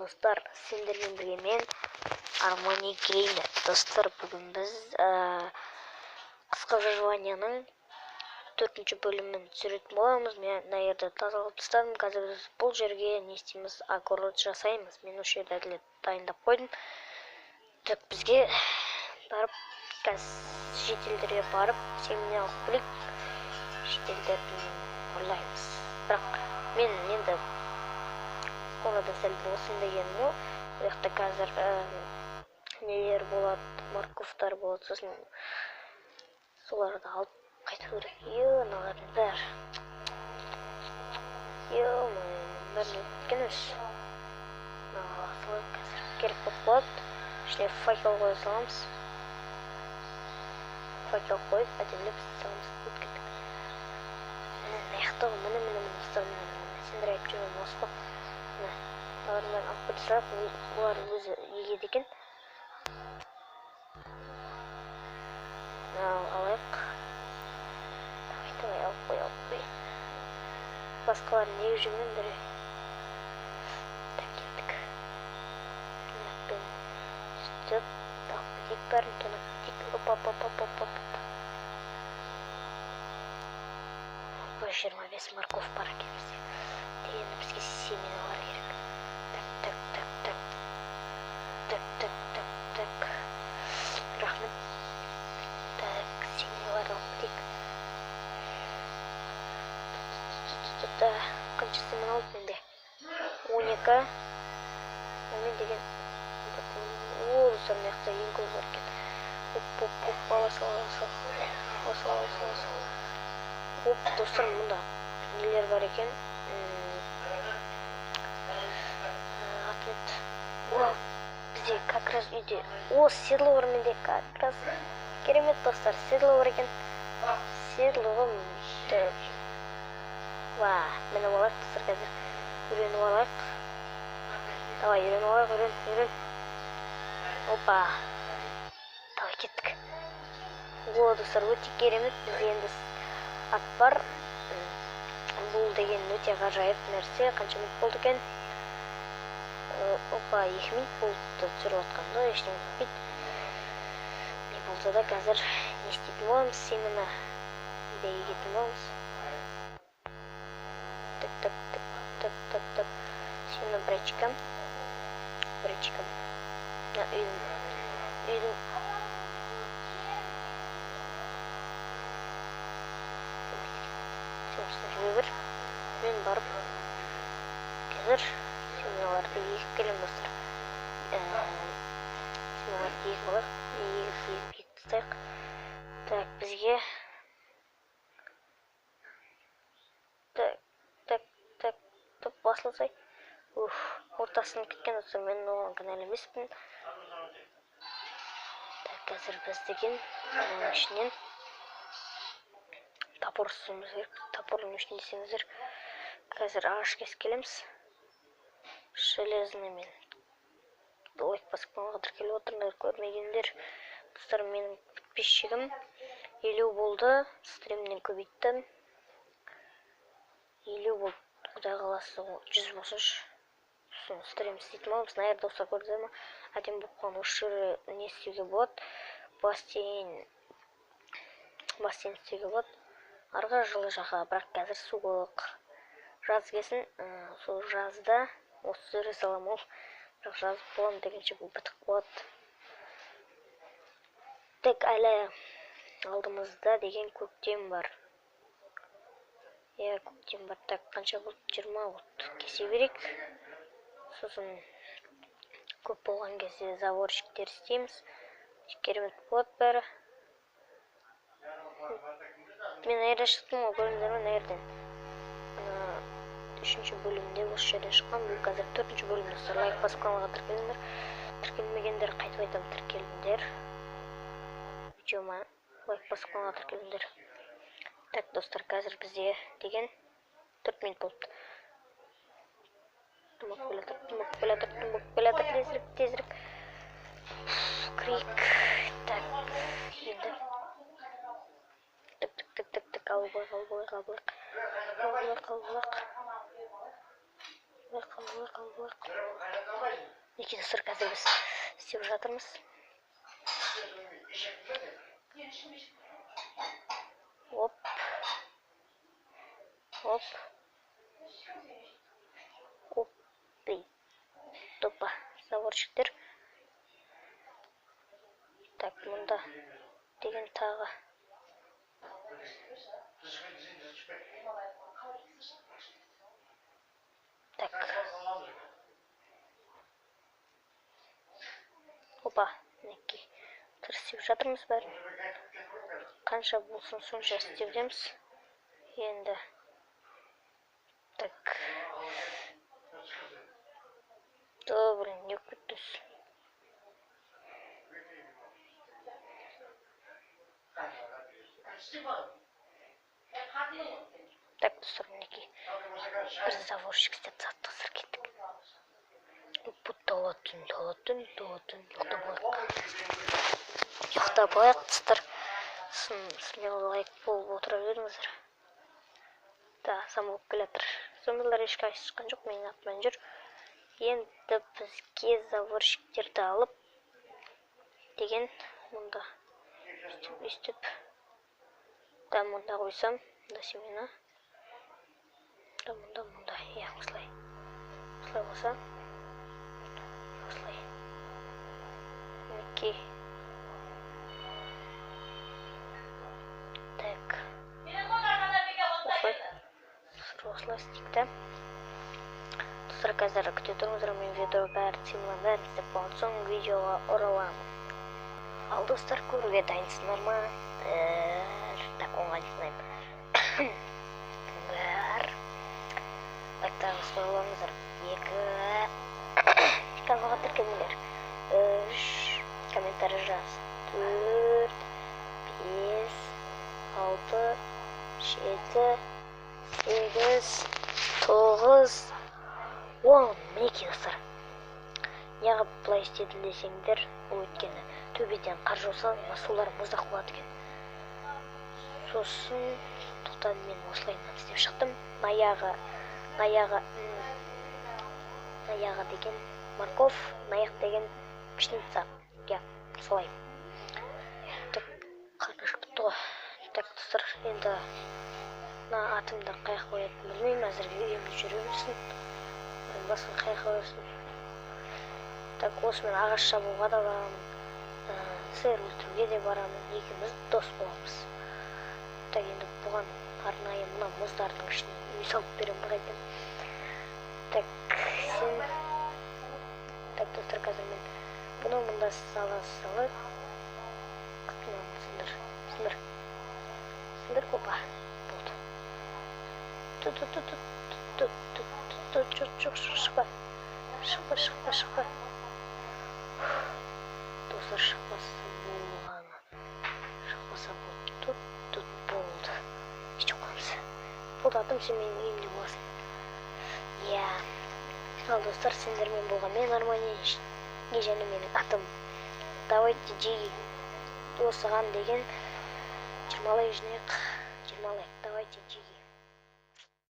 достар, сендермен бірге мен Армани Геймер. Достар, бүгін біз қысқа выживанияның 4-ші бөлімін түсіретін боламыз. Мен мына жерді тазалап тастадым. Қазір біз бұл жерге не істейміз? Огород жасаймыз. Мен осы жерді әділет дайындап қойдым. Так, бізге барып, шетелдерге барып, семіне алып келейік. Шетелдерді ұрлаймыз. Бірақ мен енді оны да сәл болсын дегенім ол. Бұл жақта қазір нелер болады, морковтар болады, сосын соларды алып қайту керек. Мыналардың бәрі. Бәрін өткен өз. Мыналарды қазір керек болып болады. Ішіне факел қоя саламыз. Факел қойып, әдемілеп саламыз. Өткендік. Аяқтағы мұны сендер айтып жүрген осы ба? Олардан алып тұрсақ, олар өзі егеді екен. Алайық. Давай, алып қой. Басқаларын егіп жүрген бір. Так, кеттік. Тонақпен сүтіп, алып кетейік бәрін, тонақ кетейік. Оп. 25 морков бар екен бізде. Дегенде бізге семеналар керек. Так. Рахмет. Так, семеналарды алып кетейік. Қанша семен алып менде? 12. Мен деген... Достар, мияқта ең көп бар екен. Оп, ала сал. Оп, достар, мұнда нелер бар екен. Ответ. Бізде как раз үйде. Седло бар менде, как раз. Керемет, достар, седло бар екен. Седлоға мініп алайық, достар, қазір. Үйреніп алайық. Давай, үйреніп алайық. Опа. Давай, кеттік. Достар, өте керемет. Бізде енді ат бар. Бұл деген өте ғажайып нәрсе. Қанша минут болды екен? Опа, 2 минут болды түсіріп отқанда, ештеңе етпейді. Не болса да қазір не істейтін боламыз? Семені егетін боламыз. Так. Семені брайчикам. Үйдің. Жүгір. Мен барып қазір семеналарды егіп келем, достар. Семеналарды егіп алайық. Егіп тастайық. Так, бізге так басылсай. Ортасын кеткен, достар, мен оған кінәлі емеспін. Так, қазір біз деген ішінен топор ұстауымыз керек. Топордың ішіне десеңіздер, қазір ағаш кесіп келеміз. Железныймен. Лайк басып қойғанға тіркеліп отырыңдар, көрмегендер. Достар, менің подписчигім 50 болды. Стримнен көбейттім. 50 болды. Құдай қаласа 100 болсыншы. Стрим істейтін боламыз. Мына жерде достар, көрдіңіздер ме? Әдемі болып қалған. Осы жерде не істеуге болады? Бассейн істеуге болады. Арғы жылы жаққа, бірақ қазір суық. Жаз келсін, сол жазда осы жерге салам ол. Бірақ жазып болам дегенше бұл бітік болады. Тек әлі алдымызда деген көктем бар. Көктем бар. Так, қанша болды? 20 болды. Кесе берейік. Сосын көп болған кезде заборчиктер істейміз. Керемет болады бәрі. Мен әйрі шықтым, ол көріңіздер ме, әйрден. 3-ші бөлімде осы жерден шыққан. Бұл қазір 4-ші бөлім, достар. Лайк басып қалғанға тіркеліңдер. Тіркелмегендер, қайтып айтам, тіркеліңдер. Видеома лайк басып қалғанға тіркеліңдер. Так, достар, қазір бізде деген 4 минут болды. Тумақ белатыр, тезірік. Крик. Так, енді. Қалбылық. Мінекей достар, қазір біз істеп жатырмыз. Оп. Оп. Оппей. Топа. Заборчиктер. Так, мұнда деген тағы. Так. Опа, мінекей. Істеп жатырмыз бәрін. Қанша болсын сонша істеудеміз. Енді. Так. Добрый, не күттіз. Так, достар, мінекей. Бір заводчик істеп заттығыздар кеттік. Толатын. Ұйықтап алайық, достар. Сіздер лайк болып отыра беріңіздер. Да, сам болып келатыр. Зомбилар ешқай шыққан жоқ, менің атыман жүр. Енді бізге заводчиктерді алып деген мұнда өстіп. Да, мұнда қойсам, да семена. Да, мұнда. Я, осылай. Осылай болса. Осылай. Мінекей. Так. Осылай істейді. Достар, қазір күте тұрыңыздар, мен видео бәрі симулан істеп болған соң видеоға ораламын. Ал достар, көруге дайынсыңдар ма? Так, оңға дейсінайым. Бір. Лайктарыңыз қойылыңыздар. 2. Каналға тіркеліңдер. 3. Комментарий жаз. 4. 5. 6. 7. 8. 9. 10. Мінекей достар. Неғып бұлай істедім десеңдер, ол өткені төбеден қар жауса, сулар мұздақ болады екен. Сосын тоқтан мен осылайынан істеп шықтым. Наяғы деген морков, наяқ деген пшеница. Я, солай. Так, қарнышып бітті ғой. Так, достар, енді атымды қай қоятын білмеймін, әзірге үйімді жүре берсін. Басын қай қоясын. Так, осымен ағаш шабуға да барамын. Сиыр өлтіруге де барамын. Екеуміз дос боламыз. Так, енді бұған арнайы мына мұздардың ішіне үй салып берем қайтем. Так, сен... Так, достар, қазір мен бұны мұнда салып. Сындыр, опа. Болды. Жоқ, шықпа. Шықпа. Достар, шықпасы болғаны. Шықпаса болды. Тут болды. Еште қоямыз. Болды, атым сен менің үйімде боласың. Я. Ал достар, сендермен болған мен Армания және менің атым. Давайте жей осыған деген 20 жинайық.